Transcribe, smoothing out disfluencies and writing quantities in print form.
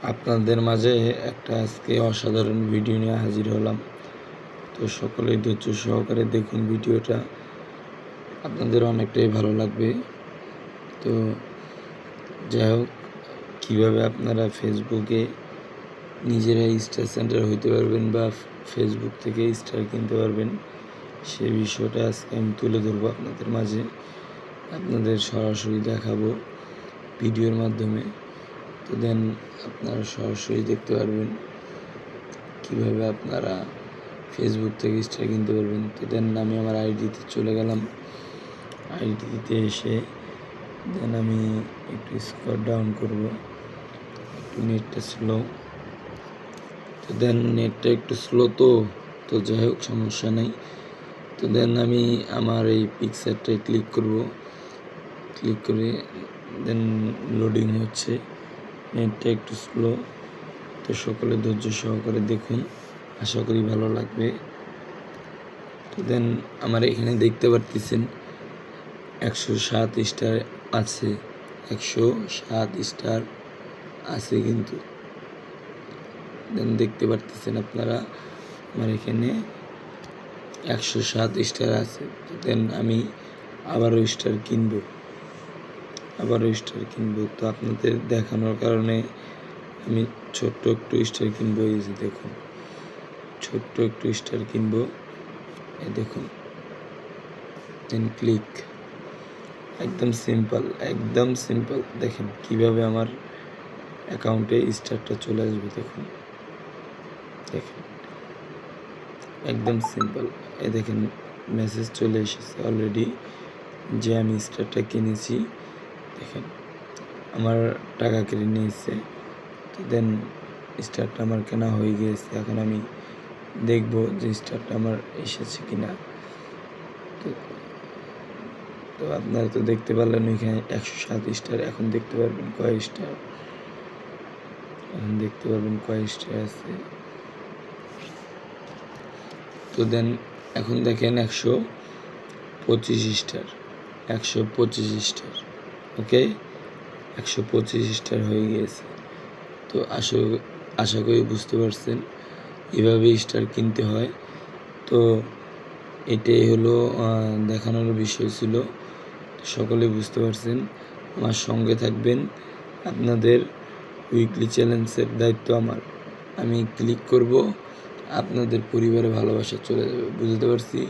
আপনাদের মাঝে একটা আজকে অসাধারণ ভিডিও নিয়ে হাজির হলাম। তো সকলেই ধৈর্য সহকারে দেখুন ভিডিওটা, আপনাদের অনেকটাই ভালো লাগবে। তো যাই হোক, কীভাবে আপনারা ফেসবুকে নিজেরাই স্টার সেন্টার হইতে পারবেন বা ফেসবুক থেকে স্টার কিনতে পারবেন, সেই বিষয়টা আজকে আমি তুলে ধরবো আপনাদের মাঝে। আপনাদের সরাসরি দেখাবো ভিডিওর মাধ্যমে। তো দেন আপনারা সরাসরি দেখতে পারবেন কিভাবে আপনারা ফেসবুক থেকে স্টার কিনতে পারবেন। তো দেন আমি আমার আইডিতে চলে গেলাম। আইডিতে এসে দেন আমি একটু স্ক্রল ডাউন করব, একটু নেটটা স্লো। তো দেন নেটটা একটু স্লো, তো যাই হোক সমস্যা নাই। তো দেন আমি আমার এই পিকচারটায় ক্লিক করব, ক্লিক করে দেন লোডিং হচ্ছে, নেটটা একটু স্লো। তো সকলে ধৈর্য সহকারে দেখুন, আশা করি ভালো লাগবে। তো দেন আমার এখানে দেখতে পারতেছেন 107 স্টার আছে, 107 স্টার আছে কিন্তু। দেন দেখতে পারতেছেন আপনারা আমার এখানে 107 স্টার আছে। দেন আমি আবারও স্টার কিনবো, তো আপনাদের দেখানোর কারণে আমি ছোট্ট একটু স্টার কিনবো। এই যে দেখুন, ছোট্ট একটু স্টার কিনবো, এই দেখুন। দেন ক্লিক, একদম সিম্পল। দেখেন কিভাবে আমার অ্যাকাউন্টে স্টারটা চলে আসবে। দেখুন একদম সিম্পল। এই দেখেন মেসেজ চলে এসেছে অলরেডি যে আমি স্টারটা কিনেছি। দেখেন আমার টাকা কেটে নিয়েছে। তো দেন স্টারটা আমার কেনা হয়ে গিয়েছে। এখন আমি দেখব যে স্টারটা আমার এসেছে কিনা। তো আপনারা তো দেখতে পারলেন এখানে 107 স্টার। এখন দেখতে পারবেন কয় স্টার, আছে। তো দেন এখন দেখেন 125 স্টার, 125 স্টার। ওকে, 125 স্টার হয়ে গিয়েছে। তো আশা করি বুঝতে পারছেন এভাবে স্টার কিনতে হয়। তো এটাই হলো দেখানোর বিষয় ছিল। সকলে বুঝতে পারছেন, আমার সঙ্গে থাকবেন। আপনাদের উইকলি চ্যালেঞ্জের দায়িত্ব আমার। আমি ক্লিক করব, আপনাদের পরিবারে ভালোবাসা চলে যাবে। বুঝতে পারছি।